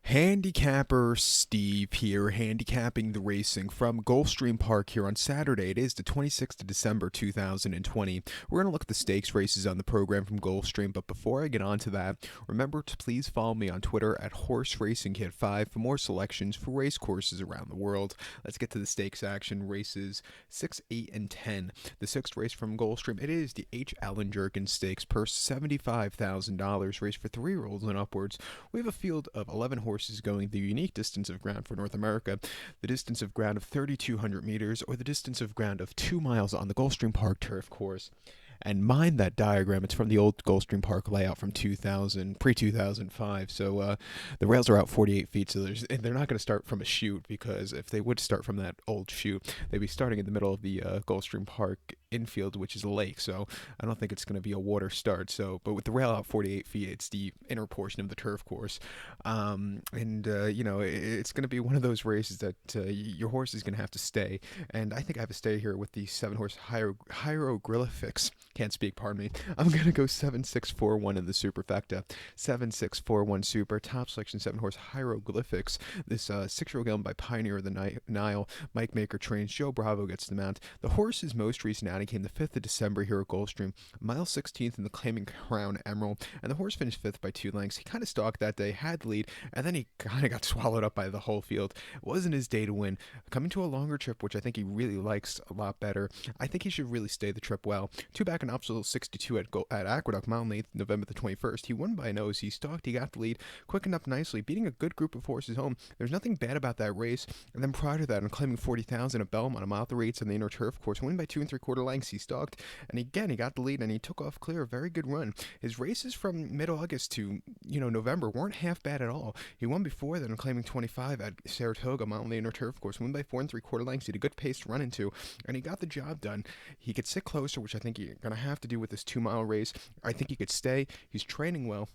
Handicapper Steve here, handicapping the racing from Gulfstream Park here on Saturday. It is the 26th of December 2020. We're going to look at the stakes races on the program from Gulfstream, but before I get on to that, remember to please follow me on Twitter at Horse Racing Kid 5 for more selections for race courses around the world. Let's get to the stakes action races 6, 8, and 10. The sixth race from Gulfstream, it is the H. Allen Jerkens Stakes, purse $75,000, race for 3-year-olds and upwards. We have a field of 11 horses going the unique distance of ground for North America, the distance of ground of 3,200 meters, or the distance of ground of 2 miles on the Gulfstream Park turf course. And mind that diagram. It's from the old Gulfstream Park layout from pre-2005. So the rails are out 48 feet, so they're not going to start from a chute, because if they would start from that old chute, they'd be starting in the middle of the Gulfstream Park infield, which is a lake. So I don't think it's going to be a water start. But with the rail out 48 feet, it's the inner portion of the turf course. It's going to be one of those races that your horse is going to have to stay. And I think I have to stay here with the 7-horse hieroglyphics. Can't speak, pardon me. I'm going to go 7-6-4-1 in the superfecta. 7-6-4-1 super. Top selection 7-horse hieroglyphics. This 6-year-old gelding by Pioneer of the Nile. Mike Maker trains. Joe Bravo gets the mount. The horse's most recent outing came the 5th of December here at Gulfstream. Mile 16th in the Claiming Crown Emerald. And the horse finished 5th by 2 lengths. He kind of stalked that day, had the lead, and then he kind of got swallowed up by the whole field. It wasn't his day to win. Coming to a longer trip, which I think he really likes a lot better. I think he should really stay the trip well. 2 back and Optional 62 at Aqueduct, Mile 8th, November the 21st. He won by a nose. He stalked. He got the lead. Quickened up nicely, beating a good group of horses home. There's nothing bad about that race. And then prior to that, I'm claiming 40,000 at Belmont, a mile 3/8 on the inner turf course. Winning by 2 3/4 lengths. He stalked. And again, he got the lead and he took off clear. A very good run. His races from mid-August to, November weren't half bad at all. He won before that, I'm claiming 25 at Saratoga, mile on the inner turf course. Won by 4 3/4 lengths. He had a good pace to run into. And he got the job done. He could sit closer, which I think he's going to have to do with this 2-mile race. I think he could stay. He's training well.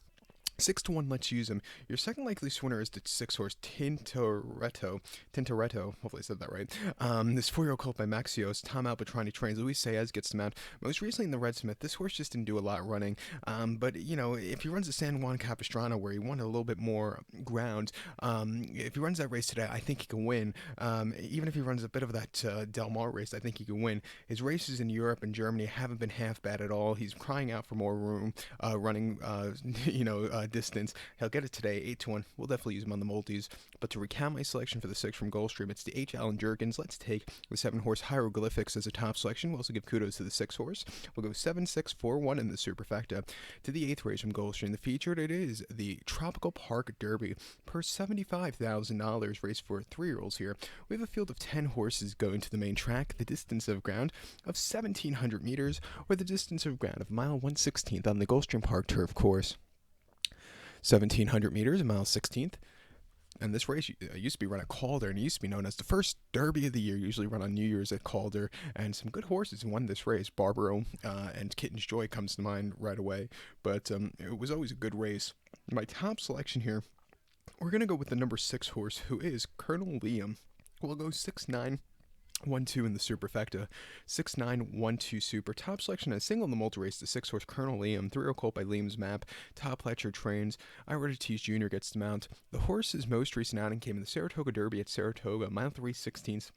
6-1, let's use him. Your second likeliest winner is the 6-horse Tintoretto. Hopefully I said that right. This 4-year-old colt by Maxios. Tom Albatrani trains. Luis Saez gets the mount. Most recently in the Red Smith, this horse just didn't do a lot running. But if he runs the San Juan Capistrano, where he wanted a little bit more ground, if he runs that race today, I think he can win. Even if he runs a bit of that Del Mar race, I think he can win. His races in Europe and Germany haven't been half bad at all. He's crying out for more room, running, distance. He'll get it today, 8-1. We'll definitely use him on the multis. But to recount my selection for the 6 from Gulfstream, it's the H. Allen Jerkens. Let's take the 7-horse hieroglyphics as a top selection. We'll also give kudos to the 6-horse. We'll go 7-6-4-1 in the superfecta. To the 8th race from Gulfstream, the featured, it is the Tropical Park Derby, per $75,000, race for 3-year-olds here. We have a field of 10 horses going to the main track, the distance of ground of 1,700 meters, or the distance of ground of mile 1/16th on the Gulfstream Park turf course. 1,700 meters, a mile 16th. And this race used to be run at Calder, and it used to be known as the first Derby of the year, usually run on New Year's at Calder. And some good horses won this race. Barbaro and Kitten's Joy comes to mind right away. But it was always a good race. My top selection here, we're going to go with the number 6 horse, who is Colonel Liam. We'll go 6-9. 1-2 in the superfecta. 6-9-1-2 super. Top selection as single in the multi-race, the 6-horse Colonel Liam. 3-year-old colt by Liam's Map. Top Pletcher trains. Ira Ortiz Jr. gets the mount. The horse's most recent outing came in the Saratoga Derby at Saratoga, mile 3/16.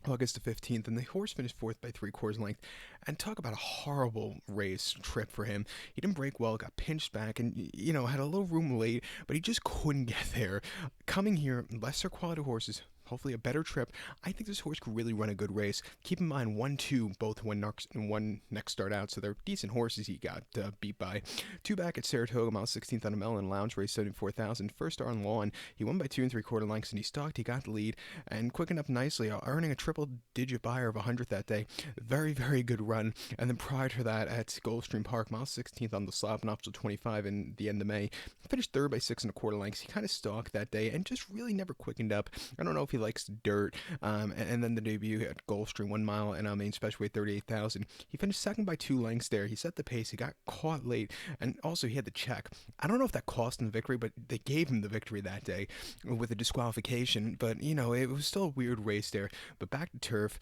August the 15th, and the horse finished 4th by 3/4 length. And talk about a horrible race trip for him. He didn't break well, got pinched back, and had a little room late, but he just couldn't get there. Coming here, lesser quality horses, hopefully a better trip. I think this horse could really run a good race. Keep in mind, 1-2, both when one next start out, so they're decent horses he got beat by. 2 back at Saratoga, mile 16th on a Mellon Lounge race, 74,000. First star on lawn. He won by 2 3/4 lengths, and he stalked. He got the lead and quickened up nicely, earning a triple-digit buyer of 100th that day. Very, very good run. And then prior to that, at Gulfstream Park, mile 16th on the slop, and up to 25 in the end of May. Finished 3rd by 6 1/4 lengths. He kind of stalked that day and just really never quickened up. I don't know if he likes dirt. And then the debut at Gulfstream 1 mile and main special weight 38,000. He finished second by 2 lengths there. He set the pace. He got caught late, and also he had the check. I don't know if that cost him the victory, but they gave him the victory that day with a disqualification. But it was still a weird race there. But back to turf,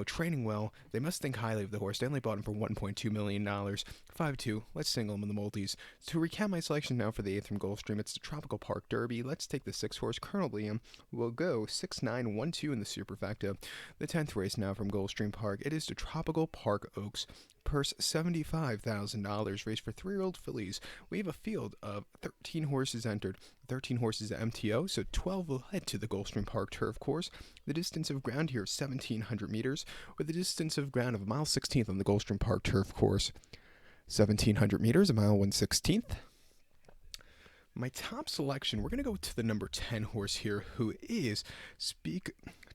training well. They must think highly of the horse. They only bought him for $1.2 million. 5-2. Let's single him in the multis. To recap my selection now for the 8th from Gulfstream, it's the Tropical Park Derby. Let's take the 6th horse, Colonel Liam. We'll go 6-9-1-2 in the superfecta. The 10th race now from Gulfstream Park. It is the Tropical Park Oaks. Purse $75,000, race for 3-year-old fillies. We have a field of 13 horses entered. 13 horses at MTO, so 12 will head to the Gulfstream Park turf course. The distance of ground here is 1,700 meters, with a distance of ground of a mile 16th on the Gulfstream Park turf course. 1,700 meters, a mile 1/16th. My top selection, we're going to go to the number 10 horse here, who is Speak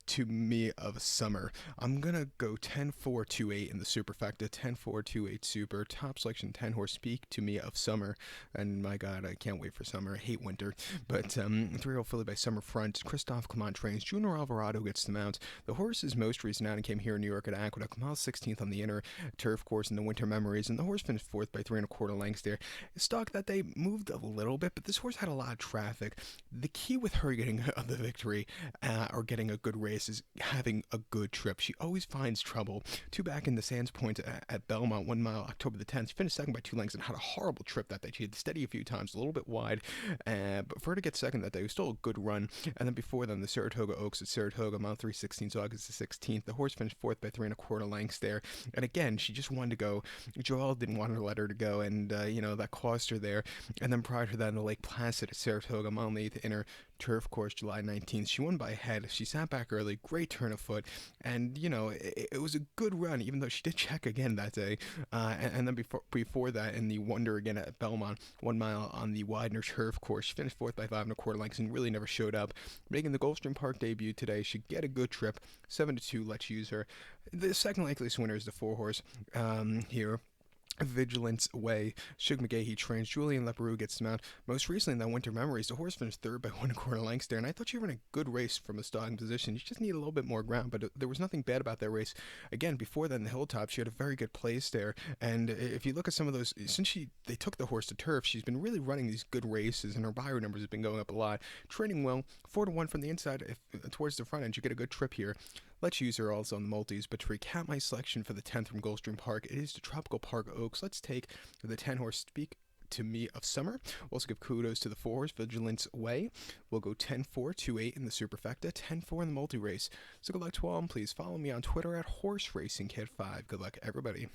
to Me of Summer. I'm going to go 10-4-2-8 in the superfecta, 10-4-2-8 super. Top selection, 10 horse, Speak to Me of Summer. And my God, I can't wait for summer. I hate winter. But 3-year-old filly by Summer Front. Christophe Clement trains. Junior Alvarado gets the mount. The horse's most recent outing came here in New York at Aqueduct, mile 16th on the inner turf course in the Winter Memories. And the horse finished 4th by 3¼ lengths there. Stock that day moved a little bit, but this horse had a lot of traffic. The key with her getting the victory or getting a good race is having a good trip. She always finds trouble. 2 back in the Sands Point at Belmont, 1 mile, October the 10th. She finished second by 2 lengths and had a horrible trip that day. She had to steady a few times, a little bit wide, but for her to get second that day, it was still a good run. And then before then, the Saratoga Oaks at Saratoga, mile 3/16, so August the 16th. The horse finished 4th by 3¼ lengths there. And again, she just wanted to go. Joel didn't want to let her to go, and that cost her there. And then prior to that, in the Lake Placid at Saratoga, mile 8th inner turf course, July 19th. She won by a head. She sat back early, great turn of foot, and it was a good run, even though she did check again that day. And then before that, in the Wonder again at Belmont, 1 mile on the Widener turf course, she finished 4th by 5¼ lengths and really never showed up. Making the Gulfstream Park debut today, should get a good trip. 7-2. Let's use her. The second likeliest winner is the 4 horse here. Vigilance Way. Shug McGahee trains. Julian Leperoux gets the mount. Most recently in that Winter Memories, the horse finished 3rd by 1¼ lengths there, and I thought she ran a good race from a starting position. You just need a little bit more ground, but there was nothing bad about that race. Again, before that in the Hilltop, she had a very good place there, and if you look at some of those, since they took the horse to turf, she's been really running these good races, and her buyer numbers have been going up a lot. Training well, 4-1 from the inside towards the front end. You get a good trip here. Let's use her also on the multis, but to recap my selection for the 10th from Gulfstream Park, it is the Tropical Park Oaks. Let's take the 10 horse, Speak to Me of Summer. We'll also give kudos to the 4 horse, Vigilance Way. We'll go 10-4-2-8 in the superfecta, 10-4 in the multi-race. So good luck to all, and please follow me on Twitter at HorseRacingKid5. Good luck, everybody.